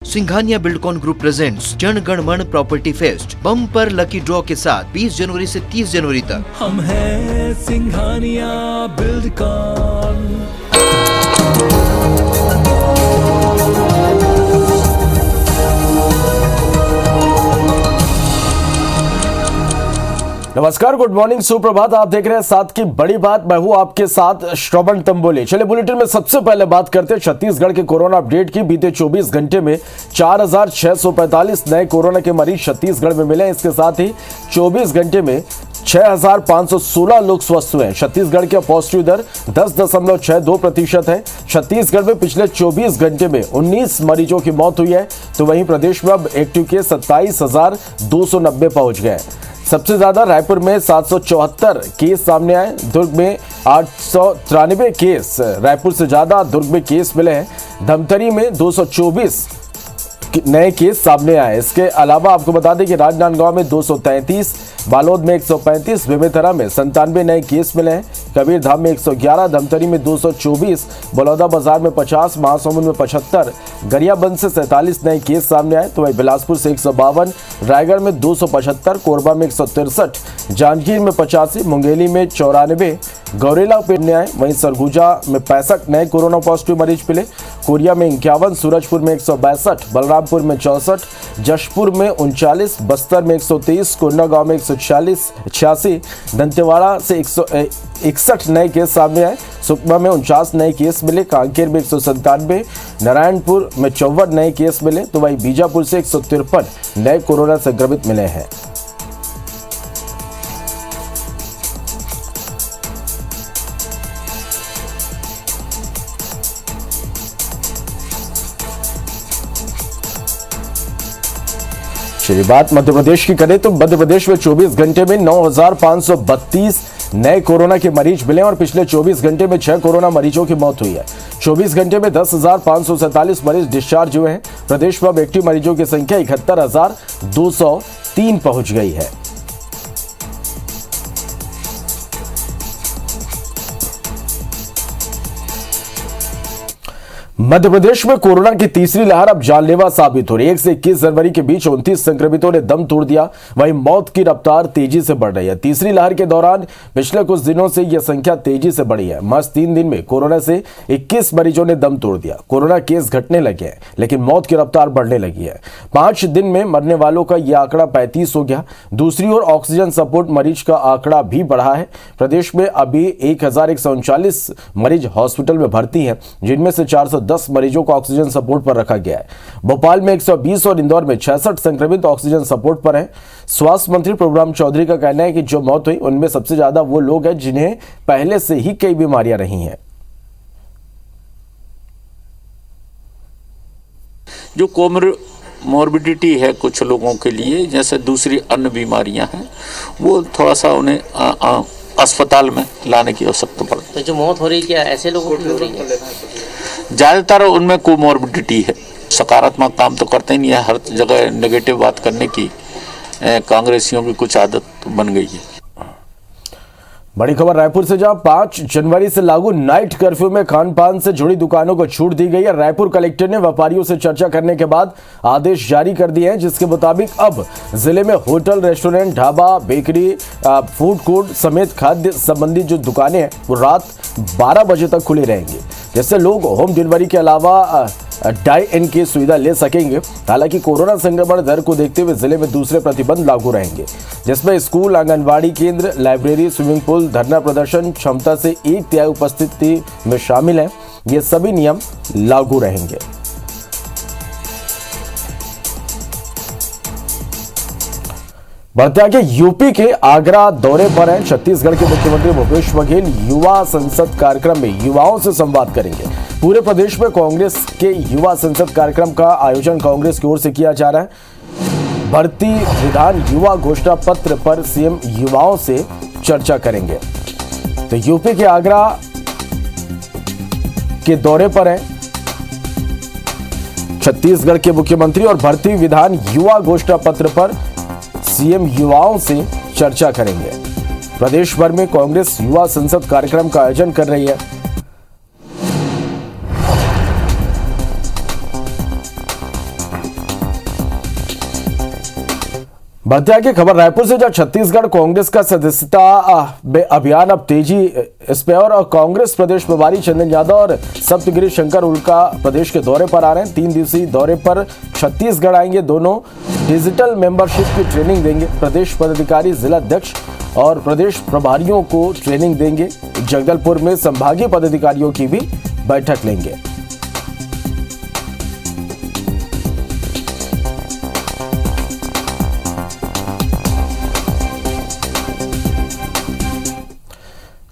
Singhania Buildcon group presents Jana Gana मन property fest bumper lucky draw के साथ 20 जनवरी से 30 जनवरी तक। हम हैं सिंघानिया बिल्डकॉन। नमस्कार, गुड मॉर्निंग, सुप्रभात। आप देख रहे हैं साथ की बड़ी बात। मैं हूं आपके साथ श्रवण तंबोली। चलिए बुलेटिन में सबसे पहले बात करते हैं छत्तीसगढ़ के कोरोना अपडेट की। बीते 24 घंटे में 4645 नए कोरोना के मरीज छत्तीसगढ़ में मिले। इसके साथ ही 24 घंटे में 6516 लोग स्वस्थ हुए। छत्तीसगढ़ का पॉजिटिव दर 10.62% है। छत्तीसगढ़ में पिछले 24 घंटे में 19 मरीजों की मौत हुई है, तो वहीं प्रदेश में अब एक्टिव केस 27,290 पहुंच गए। सबसे ज्यादा रायपुर में 774 केस सामने आए। दुर्ग में 893 केस, रायपुर से ज्यादा दुर्ग में केस मिले हैं। धमतरी में 224 नए केस सामने आए। इसके अलावा आपको बता दें कि राजनांदगांव में 233, बालोद में 135, बेमेतरा में 97 नए केस मिले हैं। कबीरधाम में 111, धमतरी में 224, बलौदा बाजार में 50, महासमुंद में 75, गरियाबंद से 47 नए केस सामने आए। तो वही बिलासपुर से 152, रायगढ़ में 275, कोरबा में 163, जांजगीर में 85, मुंगेली में 94, गौरेला में आए। वहीं सरगुजा में 65 नए कोरोना पॉजिटिव मरीज मिले। कोरिया में 51, सूरजपुर में 162, बलरामपुर में 64, जशपुर में 39, बस्तर में 123, कोंडागांव में 186, दंतेवाड़ा से 161 नए केस सामने आए। सुकमा में 49 नए केस मिले। कांकेर में 197, नारायणपुर में 54 नए केस मिले। तो वहीं बीजापुर से 153 नए कोरोना संक्रमित मिले हैं। चलिए बात मध्य प्रदेश की करें तो मध्य प्रदेश में 24 घंटे में 9532 नए कोरोना के मरीज मिले और पिछले 24 घंटे में 6 कोरोना मरीजों की मौत हुई है। 24 घंटे में 10,547 मरीज डिस्चार्ज हुए हैं। प्रदेश में अब एक्टिव मरीजों की संख्या 71,203 पहुंच गई है। मध्य प्रदेश में कोरोना की तीसरी लहर अब जानलेवा साबित हो रही है। 1 से 21 जनवरी के बीच 29 संक्रमितों ने दम तोड़ दिया। वहीं मौत की रफ्तार तेजी से बढ़ रही है। तीसरी लहर के दौरान पिछले कुछ दिनों से यह संख्या तेजी से बढ़ी है। महज 3 दिन में कोरोना से 21 मरीजों ने दम तोड़ दिया। कोरोना केस घटने लगे हैं, लेकिन मौत की रफ्तार बढ़ने लगी है। 5 दिन में मरने वालों का यह आंकड़ा 35 हो गया। दूसरी ओर ऑक्सीजन सपोर्ट मरीज का आंकड़ा भी बढ़ा है। प्रदेश में अभी 1139 मरीज हॉस्पिटल में भर्ती हैं, जिनमें से 410 मरीजों को ऑक्सीजन सपोर्ट पर रखा गया है। भोपाल में 120 और इंदौर में 66 संक्रमित ऑक्सीजन सपोर्ट पर हैं। स्वास्थ्य मंत्री प्रभुराम चौधरी का कहना है कि जो मौत हुई उनमें सबसे ज्यादा वो लोग हैं जिन्हें पहले से ही कई बीमारियां रही हैं। जो कोमोर्बिडिटी है कुछ लोगों के लिए, जैसे दूसरी अन्य बीमारियां हैं, वो थोड़ा सा उन्हें अस्पताल में लाने की आवश्यकता पड़ती है। तो जो मौत हो रही है क्या ऐसे लोगों की हो रही है? ज़्यादातर उनमें कोमोर्बिडिटी है। सकारात्मक काम तो करते ही नहीं है, हर जगह नेगेटिव बात करने की कांग्रेसियों की कुछ आदत बन गई है। बड़ी खबर रायपुर से, जहां 5 जनवरी से लागू नाइट कर्फ्यू में खान पान से जुड़ी दुकानों को छूट दी गई है। रायपुर कलेक्टर ने व्यापारियों से चर्चा करने के बाद आदेश जारी कर दिए हैं, जिसके मुताबिक अब जिले में hotel, restaurant, dhaba, bakery, food court समेत खाद्य संबंधी जो दुकानें हैं वो रात 12 बजे तक खुली रहेंगी, जिससे लोग होम डिलीवरी के अलावा डाई इन की सुविधा ले सकेंगे। हालांकि कोरोना संक्रमण दर को देखते हुए जिले में दूसरे प्रतिबंध लागू रहेंगे, जिसमें स्कूल, आंगनबाड़ी केंद्र, लाइब्रेरी, स्विमिंग पूल, धरना प्रदर्शन क्षमता से 1/3 उपस्थिति में शामिल हैं। ये सभी नियम लागू रहेंगे। बढ़ते आगे, यूपी के आगरा दौरे पर हैं छत्तीसगढ़ के मुख्यमंत्री भूपेश बघेल। युवा संसद कार्यक्रम में युवाओं से संवाद करेंगे। पूरे प्रदेश में कांग्रेस के युवा संसद कार्यक्रम का आयोजन कांग्रेस की ओर से किया जा रहा है। भर्ती विधान युवा घोषणा पत्र पर सीएम युवाओं से चर्चा करेंगे। तो यूपी के आगरा के दौरे पर हैं छत्तीसगढ़ के मुख्यमंत्री और भर्ती विधान युवा घोषणा पत्र पर सीएम युवाओं से चर्चा करेंगे। प्रदेश भर में कांग्रेस युवा संसद कार्यक्रम का आयोजन कर रही है। बढ़ते आगे खबर रायपुर से, जहां छत्तीसगढ़ कांग्रेस का सदस्यता अभियान अब तेजी इस पे और कांग्रेस प्रदेश प्रभारी चंदन यादव और सप्तगिरी शंकर उल्का प्रदेश के दौरे पर आ रहे हैं। 3 दिवसीय दौरे पर छत्तीसगढ़ आएंगे। दोनों डिजिटल मेंबरशिप की ट्रेनिंग देंगे। प्रदेश पदाधिकारी, जिला अध्यक्ष और प्रदेश प्रभारियों को ट्रेनिंग देंगे। जगदलपुर में संभागीय पदाधिकारियों की भी बैठक लेंगे।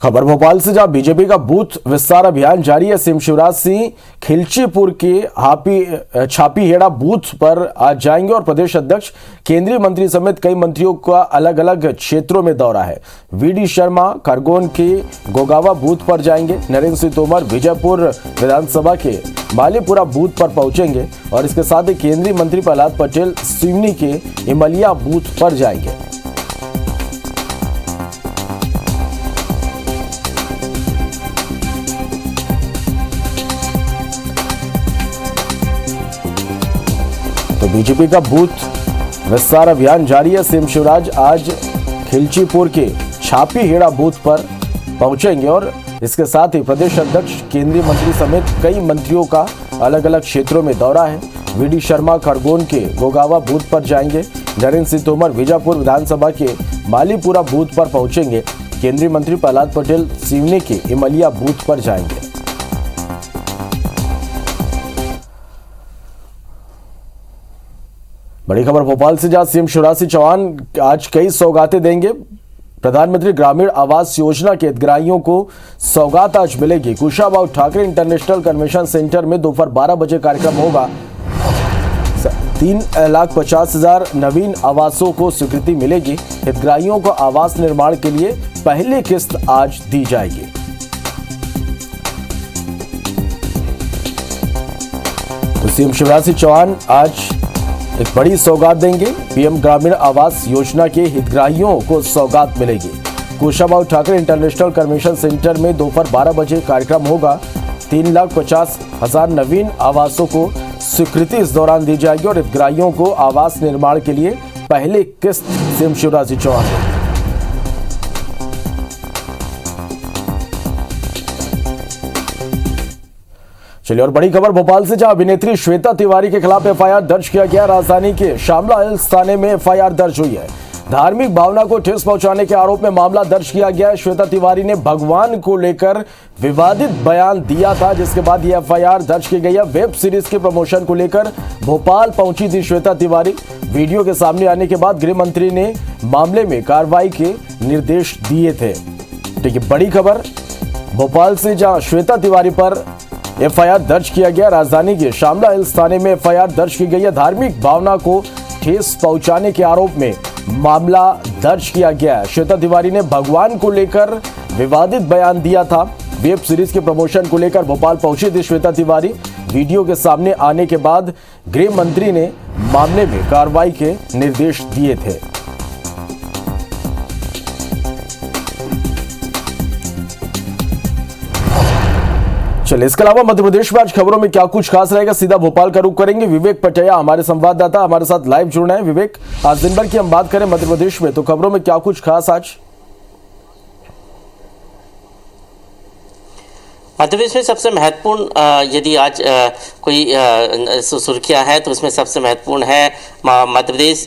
खबर भोपाल से, जहां बीजेपी का बूथ विस्तार अभियान जारी है। सीएम शिवराज सिंह खिलचीपुर के छापीहेड़ा बूथ पर आज जाएंगे और प्रदेश अध्यक्ष, केंद्रीय मंत्री समेत कई मंत्रियों का अलग अलग क्षेत्रों में दौरा है। वीडी शर्मा खरगोन के गोगावा बूथ पर जाएंगे। नरेंद्र सिंह तोमर विजयपुर विधानसभा के मालीपुरा बूथ पर पहुंचेंगे और इसके साथ ही केंद्रीय मंत्री प्रहलाद पटेल सिवनी के इमलिया बूथ पर जाएंगे। तो बीजेपी का बूथ विस्तार अभियान जारी है। सीएम शिवराज आज खिलचीपुर के छापीहेड़ा बूथ पर पहुंचेंगे और इसके साथ ही प्रदेश अध्यक्ष, केंद्रीय मंत्री समेत कई मंत्रियों का अलग अलग क्षेत्रों में दौरा है। वीडी शर्मा खरगोन के गोगावा बूथ पर जाएंगे। नरेंद्र सिंह तोमर विजयपुर विधानसभा के मालीपुरा बूथ पर पहुंचेंगे। केंद्रीय मंत्री प्रहलाद पटेल सिवनी के इमलिया बूथ पर जाएंगे। बड़ी खबर भोपाल से, जहां सीएम शिवराज सिंह चौहान आज कई सौगातें देंगे। प्रधानमंत्री ग्रामीण आवास योजना के हितग्राहियों को सौगात आज मिलेगी। Kushabhau Thackeray international convention centre में दोपहर 12 बजे कार्यक्रम होगा। 3,50,000 नवीन आवासों को स्वीकृति मिलेगी। हितग्राहियों को आवास निर्माण के लिए पहली किस्त आज दी जाएगी। तो सीएम शिवराज सिंह चौहान आज एक बड़ी सौगात देंगे। पीएम ग्रामीण आवास योजना के हितग्राहियों को सौगात मिलेगी। Kushabhau Thackeray international convention centre में दोपहर 12 बजे कार्यक्रम होगा। 3,50,000 नवीन आवासों को स्वीकृति इस दौरान दी जाएगी और हितग्राहियों को आवास निर्माण के लिए पहली किस्त सीएम शिवराज सिंह चौहान देंगे। चलिए और बड़ी खबर भोपाल से, जहां अभिनेत्री श्वेता तिवारी के खिलाफ एफआईआर दर्ज किया गया। राजधानी के शामला हिल्स थाने में एफआईआर दर्ज हुई है। धार्मिक भावना को ठेस पहुंचाने के आरोप में मामला दर्ज किया गया है। श्वेता तिवारी ने भगवान को लेकर विवादित बयान दिया था, जिसके बाद यह एफआईआर दर्ज की गई है। वेब सीरीज के प्रमोशन को लेकर भोपाल पहुंची थी श्वेता तिवारी। वीडियो के सामने आने के बाद गृह मंत्री ने मामले में कार्रवाई के निर्देश दिए थे। ठीक है, बड़ी खबर भोपाल से, जहां श्वेता तिवारी पर एफआईआर दर्ज किया गया। राजधानी के शामला हिल्स थाने में एफआईआर दर्ज की गई है। धार्मिक भावना को ठेस पहुंचाने के आरोप में मामला दर्ज किया गया है। श्वेता तिवारी ने भगवान को लेकर विवादित बयान दिया था। वेब सीरीज के प्रमोशन को लेकर भोपाल पहुंची थी श्वेता तिवारी। वीडियो के सामने आने के बाद गृह मंत्री ने मामले में कार्रवाई के निर्देश दिए थे। चलिए, इसके अलावा मध्य प्रदेश में आज खबरों में क्या कुछ खास रहेगा, सीधा भोपाल का रुख करेंगे। विवेक पटैया हमारे संवाददाता हमारे साथ लाइव जुड़ रहे हैं। विवेक, आज दिन भर की हम बात करें मध्य प्रदेश में, तो खबरों में क्या कुछ खास आज? मध्य प्रदेश में सबसे महत्वपूर्ण यदि आज कोई सुर्खियां हैं तो उसमें सबसे महत्वपूर्ण है मध्य प्रदेश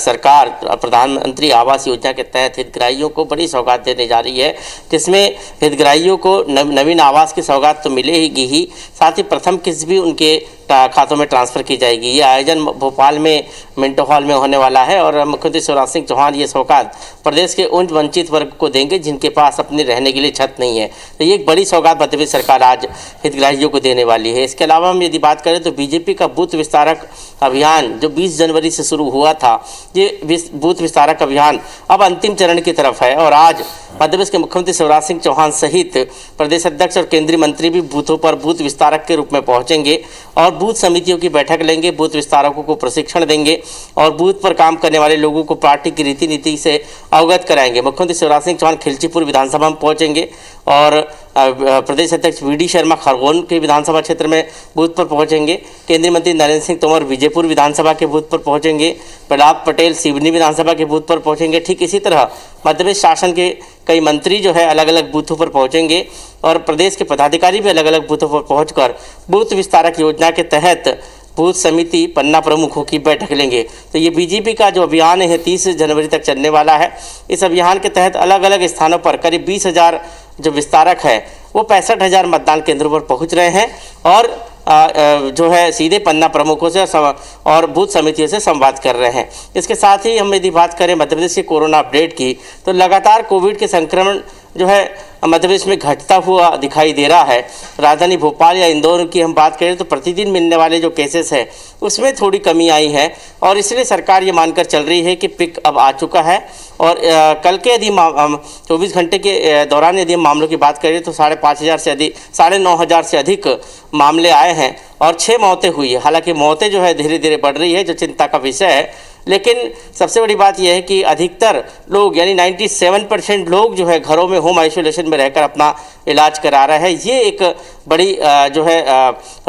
सरकार प्रधानमंत्री आवास योजना के तहत हितग्राहियों को बड़ी सौगात देने जा रही है, जिसमें हितग्राहियों को नवीन आवास की सौगात तो मिलेगी ही, साथ ही प्रथम किस्त भी उनके खातों में ट्रांसफ़र की जाएगी। ये आयोजन भोपाल में मिंटो हॉल में होने वाला है और मुख्यमंत्री शिवराज सिंह चौहान ये सौगात प्रदेश के उन वंचित वर्ग को देंगे जिनके पास अपने रहने के लिए छत नहीं है। तो ये एक बड़ी सौगात मध्य प्रदेश सरकार आज हितग्राहियों को देने वाली है। इसके अलावा हम यदि बात करें तो बीजेपी का बूथ विस्तारक अभियान जो 20 जनवरी से शुरू हुआ था, ये बूथ विस्तारक अभियान अब अंतिम चरण की तरफ है और आज मध्य प्रदेश के मुख्यमंत्री शिवराज सिंह चौहान सहित प्रदेश अध्यक्ष और केंद्रीय मंत्री भी बूथों पर बूथ विस्तारक के रूप में पहुंचेंगे और बूथ समितियों की बैठक लेंगे, बूथ विस्तारकों को प्रशिक्षण देंगे और बूथ पर काम करने वाले लोगों को पार्टी की रीति नीति से अवगत कराएंगे। मुख्यमंत्री शिवराज सिंह चौहान खिलचीपुर विधानसभा में पहुंचेंगे और प्रदेश अध्यक्ष वी.डी. शर्मा खरगोन के विधानसभा क्षेत्र में बूथ पर पहुंचेंगे। केंद्रीय मंत्री नरेंद्र सिंह तोमर विजयपुर विधानसभा के बूथ पर पहुंचेंगे। प्रहलाद पटेल सिवनी विधानसभा के बूथ पर पहुंचेंगे। ठीक इसी तरह मध्य प्रदेश शासन के कई मंत्री जो है अलग अलग बूथों पर पहुंचेंगे और प्रदेश के पदाधिकारी भी अलग अलग बूथों पर पहुंचकर बूथ विस्तारक योजना के तहत बूथ समिति पन्ना प्रमुखों की बैठक लेंगे। तो ये बीजेपी का जो अभियान है 30 जनवरी तक चलने वाला है। इस अभियान के तहत अलग अलग स्थानों पर करीब 20,000 जो विस्तारक है वो 65,000 मतदान केंद्रों पर पहुंच रहे हैं और जो है सीधे पन्ना प्रमुखों से और बूथ समितियों से संवाद कर रहे हैं। इसके साथ ही हम यदि बात करें मध्य प्रदेश के कोरोना अपडेट की, तो लगातार कोविड के संक्रमण जो है मध्य प्रदेश में घटता हुआ दिखाई दे रहा है। राजधानी भोपाल या इंदौर की हम बात करें तो प्रतिदिन मिलने वाले जो केसेस हैं उसमें थोड़ी कमी आई है और इसलिए सरकार ये मानकर चल रही है कि पिक अब आ चुका है। और कल के यदि 24 घंटे के दौरान यदि हम मामलों की बात करें तो 5,500 से अधिक 9,500 से अधिक मामले आए हैं और 6 मौतें हुई है। हालांकि मौतें जो है धीरे धीरे बढ़ रही है, जो चिंता का विषय है। लेकिन सबसे बड़ी बात यह है कि अधिकतर लोग यानी 97% लोग जो है घरों में होम आइसोलेशन में रहकर अपना इलाज करा रहे हैं। ये एक बड़ी जो है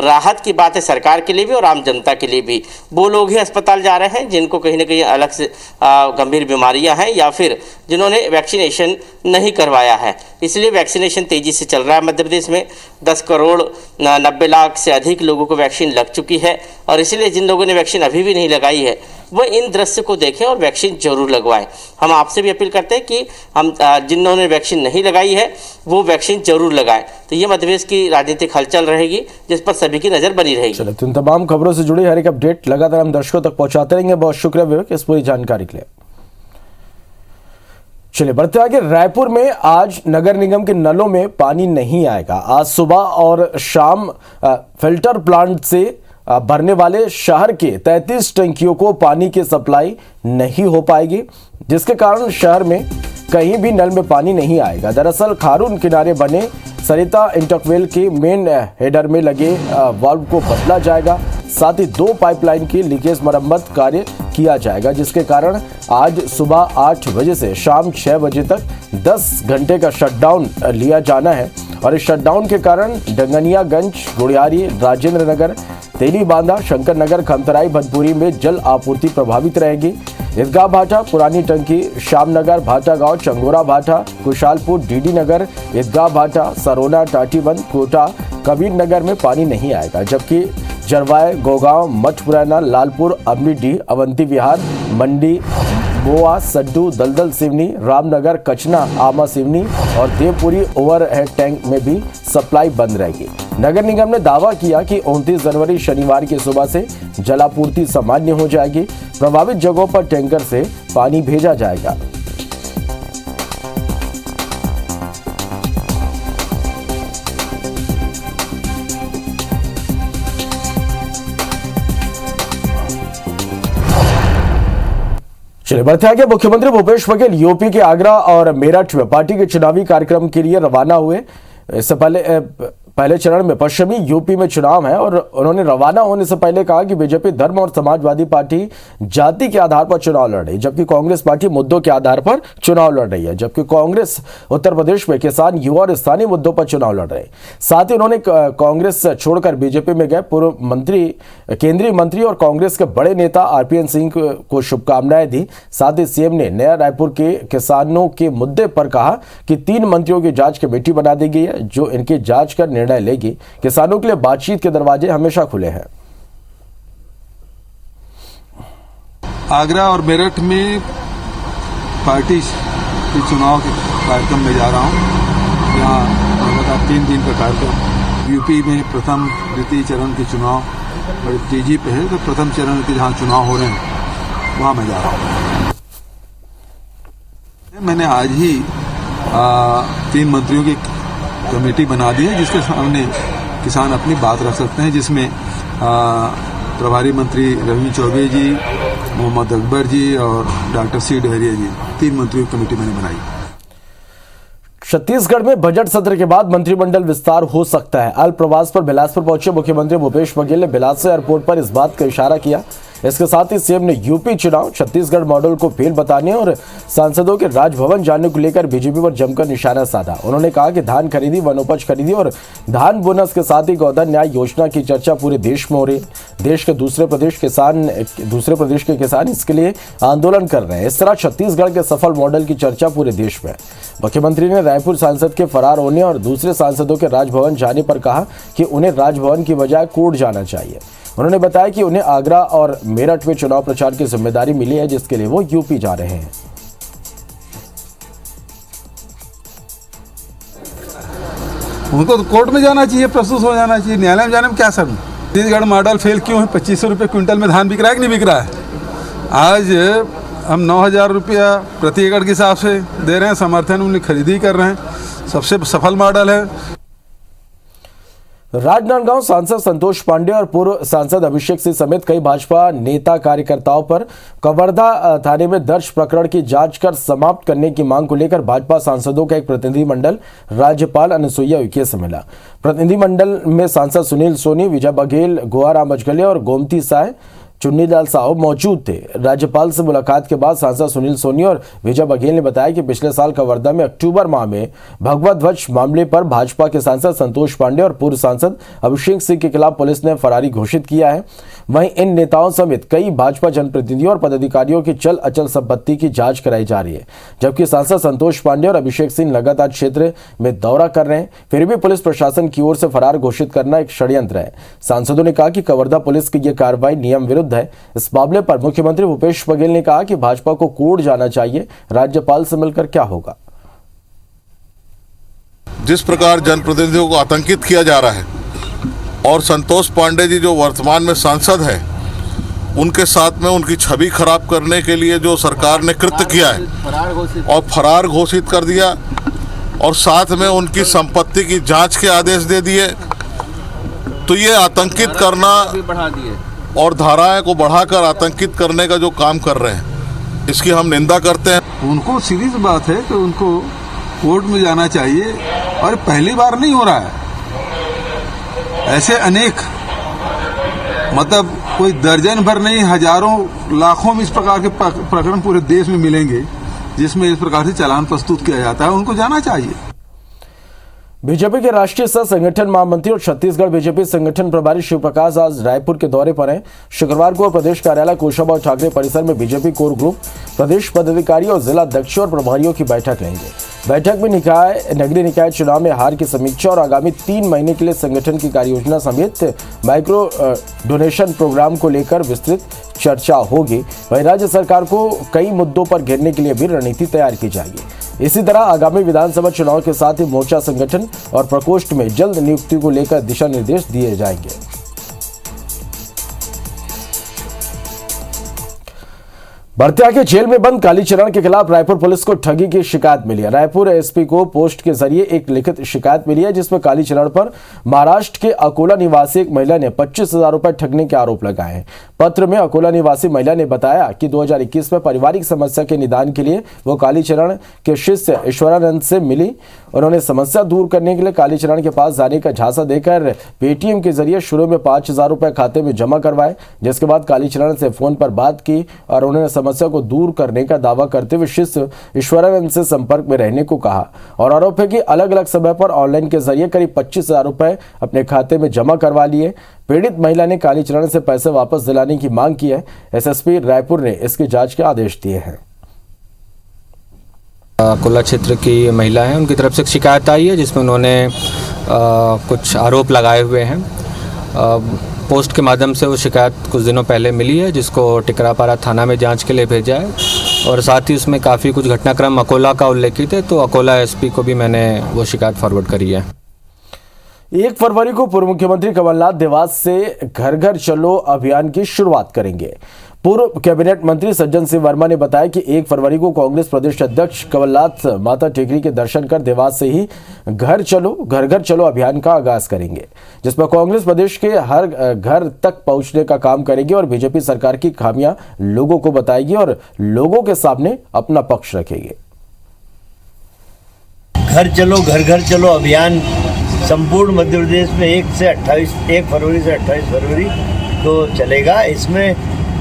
राहत की बात है सरकार के लिए भी और आम जनता के लिए भी। वो लोग ही अस्पताल जा रहे हैं जिनको कहीं ना कहीं अलग से गंभीर बीमारियां हैं या फिर जिन्होंने वैक्सीनेशन नहीं करवाया है। इसलिए वैक्सीनेशन तेज़ी से चल रहा है। मध्य प्रदेश में 10 करोड़ 90 लाख से अधिक लोगों को वैक्सीन लग चुकी है और इसलिए जिन लोगों ने वैक्सीन अभी भी नहीं लगाई है वह इन दृश्य को देखें और वैक्सीन जरूर लगवाएं। हम आपसे भी अपील करते हैं कि हम जिन्होंने वैक्सीन नहीं लगाई है वो वैक्सीन जरूर लगाएं। तो ये मध्य प्रदेश की राजनीतिक हलचल रहेगी जिस पर सभी की नजर बनी रहेगी। चलिए, तो इन तमाम खबरों से जुड़ी हर एक अपडेट लगातार हम दर्शकों तक पहुंचाते रहेंगे। बहुत शुक्रिया विवेक इस पूरी जानकारी के लिए। चलिए बढ़ते आगे। रायपुर में आज नगर निगम के नलों में पानी नहीं आएगा। आज सुबह और शाम फिल्टर प्लांट से भरने वाले शहर के 33 टंकियों को पानी की सप्लाई नहीं हो पाएगी, जिसके कारण शहर में कहीं भी नल में पानी नहीं आएगा। दरअसल खारून किनारे बने सरिता इंटरवेल के मेन हेडर में लगे वाल्व को बदला जाएगा। साथ ही 2 पाइपलाइन की लीकेज मरम्मत कार्य किया जाएगा, जिसके कारण आज सुबह 8 बजे से शाम 6 बजे तक 10 घंटे का शटडाउन लिया जाना है। और इस शटडाउन के कारण डंगनियागंज, गुड़ियारी, राजेंद्र नगर, तेली बांधा, शंकर नगर, खमतराई, भनपुरी में जल आपूर्ति प्रभावित रहेगी। ईदगाह भाटा, पुरानी टंकी, श्यामनगर, भाटा गांव, चंगोरा भाटा, कुशालपुर, डीडी नगर, ईदगाह भाटा, सरोना, टाटीबंद, कोटा, कबीर नगर में पानी नहीं आएगा। जबकि जरवाय, गोगांव, मठपुरैना, लालपुर, अमलीडीह, अवंती विहार, मंडी, बोआ, सड्डू, दलदल सिवनी, रामनगर, कचना, आमा सिवनी और देवपुरी ओवरहेड टैंक में भी सप्लाई बंद रहेगी। नगर निगम ने दावा किया कि 29 जनवरी शनिवार की सुबह से जलापूर्ति सामान्य हो जाएगी। प्रभावित जगहों पर टैंकर से पानी भेजा जाएगा। चलिए बढ़ते आगे। मुख्यमंत्री भूपेश बघेल यूपी के आगरा और मेरठ में पार्टी के चुनावी कार्यक्रम के लिए रवाना हुए। इससे पहले चरण में पश्चिमी यूपी में चुनाव है और उन्होंने रवाना होने से पहले कहा कि बीजेपी धर्म और समाजवादी पार्टी जाति के आधार पर चुनाव लड़ रही है, जबकि कांग्रेस पार्टी मुद्दों के आधार पर चुनाव लड़ रही है। जबकि कांग्रेस उत्तर प्रदेश में किसान, युवा और स्थानीय मुद्दों पर चुनाव लड़ रहे हैं। साथ ही उन्होंने कांग्रेस छोड़कर बीजेपी में गए पूर्व मंत्री, केंद्रीय मंत्री और कांग्रेस के बड़े नेता आरपीएन सिंह को शुभकामनाएं दी। साथ ही सीएम ने नया रायपुर के किसानों के मुद्दे पर कहा कि 3 मंत्रियों की जांच कमेटी बना दी गई है जो इनकी जांच कर निर्णय लेगी। किसानों के लिए बातचीत के दरवाजे हमेशा खुले हैं। आगरा और मेरठ में पार्टी के चुनाव के कार्यक्रम में जा रहा हूं। यहाँ लगातार 3 दिन का कार्यक्रम। यूपी में प्रथम द्वितीय चरण के चुनाव बड़े तेजी पे है, तो प्रथम चरण के जहां चुनाव हो रहे हैं वहां मैं जा रहा हूं। मैंने आज ही 3 मंत्रियों की कमेटी बना दी है जिसके सामने किसान अपनी बात रख सकते हैं, जिसमें प्रभारी मंत्री रवि चौबे जी, मोहम्मद अकबर जी और डॉक्टर सी डहरिया जी, 3 मंत्रियों की कमेटी मैंने बनाई। छत्तीसगढ़ में बजट सत्र के बाद मंत्रिमंडल विस्तार हो सकता है। अल्प प्रवास पर बिलासपुर पहुंचे मुख्यमंत्री भूपेश बघेल ने बिलासपुर एयरपोर्ट पर इस बात का इशारा किया इसके साथ ही सीएम ने यूपी चुनाव छत्तीसगढ़ मॉडल को फेल बताने और सांसदों के राजभवन जाने को लेकर बीजेपी पर जमकर निशाना साधा। उन्होंने कहा कि धान खरीदी, वनोपज खरीदी और धान बोनस के साथ ही गोधन न्याय योजना की चर्चा पूरे देश में हो रही है। देश के दूसरे प्रदेश के किसान इसके लिए आंदोलन कर रहे हैं। इस तरह छत्तीसगढ़ के सफल मॉडल की चर्चा पूरे देश में है। मुख्यमंत्री ने रायपुर सांसद के फरार होने और दूसरे सांसदों के राजभवन जाने पर कहा कि उन्हें राजभवन की बजाय कोर्ट जाना चाहिए। उन्होंने बताया कि उन्हें आगरा और मेरठ में चुनाव प्रचार की जिम्मेदारी मिली है, जिसके लिए वो यूपी जा रहे हैं। उनको तो कोर्ट में जाना चाहिए, प्रस्तुत हो जाना चाहिए, न्यायालय में जाने में क्या शर्म। छत्तीसगढ़ मॉडल फेल क्यों है? 2500 रुपये क्विंटल में धान बिक रहा है कि नहीं बिक रहा है? आज हम 9000 रुपया प्रति एकड़ के हिसाब से दे रहे हैं, समर्थन उन्हें खरीदी कर रहे हैं। सबसे सफल मॉडल है। राजनांदगांव सांसद संतोष पांडे और पूर्व सांसद अभिषेक सिंह समेत कई भाजपा नेता कार्यकर्ताओं पर कवर्धा थाने में दर्ज प्रकरण की जांच कर समाप्त करने की मांग को लेकर भाजपा सांसदों का एक प्रतिनिधिमंडल राज्यपाल अनुसुईया उइके से मिला। प्रतिनिधिमंडल में सांसद सुनील सोनी, विजय बघेल, गुहाराम अजगले और गोमती साय, चुन्नीलाल साहू मौजूद थे। राज्यपाल से मुलाकात के बाद सांसद सुनील सोनी और विजय बघेल ने बताया कि पिछले साल कवर्धा में अक्टूबर माह में भगवा ध्वज मामले पर भाजपा के सांसद संतोष पांडे और पूर्व सांसद अभिषेक सिंह के खिलाफ पुलिस ने फरारी घोषित किया है। वहीं इन नेताओं समेत कई भाजपा जनप्रतिनिधियों और पदाधिकारियों की चल अचल संपत्ति की जांच कराई जा रही है, जबकि सांसद संतोष पांडे और अभिषेक सिंह लगातार क्षेत्र में दौरा कर रहे हैं। फिर भी पुलिस प्रशासन की ओर से फरार घोषित करना एक षड्यंत्र है। सांसदों ने कहा कि कवर्धा पुलिस की यह कार्रवाई नियम विरुद्ध है। इस मामले पर मुख्यमंत्री भूपेश बघेल ने कहा कि भाजपा को कोर्ट जाना चाहिए। राज्यपाल से मिलकर क्या होगा? जिस प्रकार जनप्रतिनिधियों को आतंकित किया जा रहा है और संतोष पांडे जी जो वर्तमान में सांसद है, उनके साथ में उनकी छवि खराब करने के लिए जो सरकार ने कृत्य किया है और फरार घोषित कर दिया और साथ में उनकी संपत्ति की जांच के आदेश दे दिए, तो ये आतंकित करना और धाराएं को बढ़ाकर आतंकित करने का जो काम कर रहे हैं, इसकी हम निंदा करते हैं। उनको सीधी सी बात है कि उनको कोर्ट में जाना चाहिए और पहली बार नहीं हो रहा है। ऐसे अनेक, मतलब कोई दर्जन भर नहीं, हजारों लाखों में इस प्रकार के प्रकरण पूरे देश में मिलेंगे जिसमें इस प्रकार से चालान प्रस्तुत किया जाता है। उनको जाना चाहिए। बीजेपी के राष्ट्रीय सह संगठन महामंत्री और छत्तीसगढ़ बीजेपी संगठन प्रभारी शिव प्रकाश आज रायपुर के दौरे पर हैं। शुक्रवार को प्रदेश कार्यालय कुशाभाऊ ठाकरे परिसर में बीजेपी कोर ग्रुप, प्रदेश पदाधिकारी और जिला अध्यक्षों और प्रभारियों की बैठक लेंगे। बैठक में नगरीय निकाय चुनाव में हार की समीक्षा और आगामी 3 महीने के लिए संगठन की कार्ययोजना समेत माइक्रो डोनेशन प्रोग्राम को लेकर विस्तृत चर्चा होगी। वहीं राज्य सरकार को कई मुद्दों पर घेरने के लिए भी रणनीति तैयार की जाएगी। इसी तरह आगामी विधानसभा चुनाव के साथ ही मोर्चा संगठन और प्रकोष्ठ में जल्द नियुक्ति को लेकर दिशा निर्देश दिए जाएंगे। बर्तिया के जेल में बंद कालीचरण के खिलाफ रायपुर पुलिस को ठगी की शिकायत मिली है। रायपुर एसपी को पोस्ट के जरिए एक लिखित शिकायत मिली है, जिसमें कालीचरण पर महाराष्ट्र के अकोला निवासी एक महिला ने 25,000 रुपए ठगने के आरोप लगाए हैं। पत्र में अकोला निवासी महिला ने बताया कि 2021 में पारिवारिक समस्या के निदान के लिए वो कालीचरण के शिष्य ईश्वरानंद से मिली। उन्होंने समस्या दूर करने के लिए कालीचरण के पास जाने का झांसा देकर पेटीएम के जरिए शुरू में 5,000 रुपए खाते में जमा करवाए, जिसके बाद कालीचरण से फोन पर बात की और उन्होंने समस्या को दूर करने का दावा करते हुए शिष्य ईश्वरानंद से संपर्क में रहने को कहा और आरोप है कि अलग अलग समय पर ऑनलाइन के जरिए करीब 25,000 रुपए अपने खाते में जमा करवा लिए। पीड़ित महिला ने कालीचरण से पैसे वापस दिलाने की मांग की है। एसएसपी रायपुर ने इसकी जांच के आदेश दिए हैं। अकोला क्षेत्र की महिला है, उनकी तरफ से एक शिकायत आई है जिसमें उन्होंने कुछ आरोप लगाए हुए हैं। पोस्ट के माध्यम से वो शिकायत कुछ दिनों पहले मिली है, जिसको टिकरापारा थाना में जांच के लिए भेजा है और साथ ही उसमें काफ़ी कुछ घटनाक्रम अकोला का उल्लेखित है, तो अकोला एसपी को भी मैंने वो शिकायत फॉरवर्ड करी है। 1 फरवरी को पूर्व मुख्यमंत्री कमलनाथ देवास से घर घर चलो अभियान की शुरुआत करेंगे। पूर्व कैबिनेट मंत्री सज्जन सिंह वर्मा ने बताया कि 1 फरवरी को कांग्रेस प्रदेश अध्यक्ष कमलनाथ माता टेकरी के दर्शन कर देवास से ही घर घर चलो अभियान का आगाज करेंगे, जिसमें कांग्रेस प्रदेश के हर घर तक पहुंचने का काम करेगी और बीजेपी सरकार की खामियां लोगों को बताएगी और लोगों के सामने अपना पक्ष रखेगी। घर चलो अभियान संपूर्ण मध्य प्रदेश में 1 फरवरी से 28 फरवरी को चलेगा। इसमें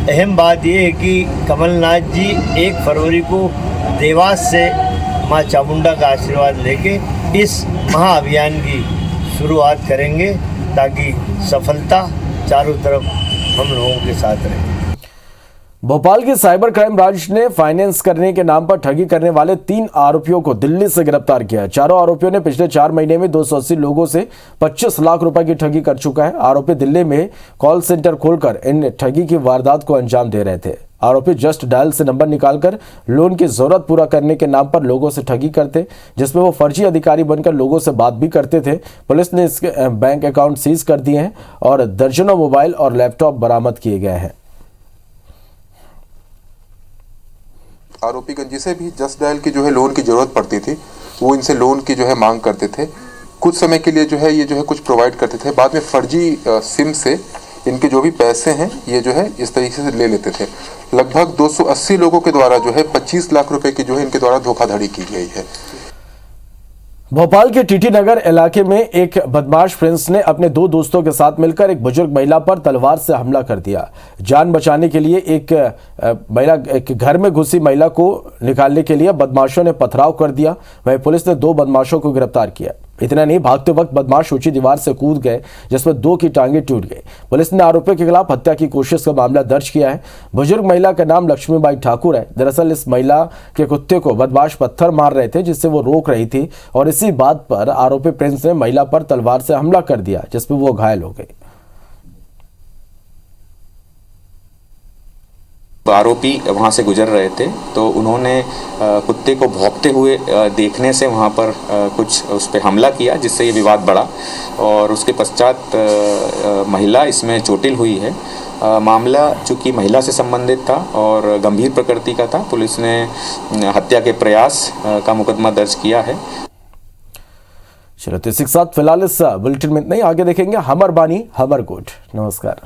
अहम बात यह है कि कमलनाथ जी 1 फरवरी को देवास से मां चामुंडा का आशीर्वाद लेके इस महाअभियान की शुरुआत करेंगे ताकि सफलता चारों तरफ हम लोगों के साथ रहे। भोपाल की साइबर क्राइम ब्रांच ने फाइनेंस करने के नाम पर ठगी करने वाले 3 आरोपियों को दिल्ली से गिरफ्तार किया है। चारों आरोपियों ने पिछले 4 महीने में 280 लोगों से 25 लाख रुपए की ठगी कर चुका है। आरोपी दिल्ली में कॉल सेंटर खोलकर इन ठगी की वारदात को अंजाम दे रहे थे। आरोपी जस्ट डायल से नंबर निकालकर लोन की जरूरत पूरा करने के नाम पर लोगों से ठगी करते, जिसमें वो फर्जी अधिकारी बनकर लोगों से बात भी करते थे। पुलिस ने इसके बैंक अकाउंट सीज कर दिए हैं और दर्जनों मोबाइल और लैपटॉप बरामद किए गए हैं। आरोपी गंजी से भी जस्ट डायल की जो है लोन की ज़रूरत पड़ती थी, वो इनसे लोन की जो है मांग करते थे। कुछ समय के लिए जो है ये जो है कुछ प्रोवाइड करते थे, बाद में फर्जी सिम से इनके जो भी पैसे हैं ये जो है इस तरीके से ले लेते थे। लगभग 280 लोगों के द्वारा जो है 25 लाख रुपए की जो है इनके द्वारा धोखाधड़ी की गई है। भोपाल के टीटी नगर इलाके में एक बदमाश प्रिंस ने अपने 2 दोस्तों के साथ मिलकर एक बुजुर्ग महिला पर तलवार से हमला कर दिया। जान बचाने के लिए एक घर में घुसी महिला को निकालने के लिए बदमाशों ने पथराव कर दिया। वहीं पुलिस ने 2 बदमाशों को गिरफ्तार किया। इतना नहीं, भागते वक्त बदमाश ऊंची दीवार से कूद गए, जिसमें 2 की टांगें टूट गई। पुलिस ने आरोपियों के खिलाफ हत्या की कोशिश का मामला दर्ज किया है। बुजुर्ग महिला का नाम लक्ष्मीबाई ठाकुर है। दरअसल इस महिला के कुत्ते को बदमाश पत्थर मार रहे थे, जिससे वो रोक रही थी और इसी बात पर आरोपी प्रिंस ने महिला पर तलवार से हमला कर दिया, जिसमें वो घायल हो गई। आरोपी वहाँ से गुजर रहे थे तो उन्होंने कुत्ते को भौंकते हुए देखने से वहाँ पर कुछ उस पर हमला किया, जिससे ये विवाद बढ़ा और उसके पश्चात महिला इसमें चोटिल हुई है। मामला चूँकि महिला से संबंधित था और गंभीर प्रकृति का था, पुलिस ने हत्या के प्रयास का मुकदमा दर्ज किया है। चलो तो इसी के साथ फिलहाल इस बुलेटिन में नहीं, आगे देखेंगे हमर बानी हमर गोठ। नमस्कार।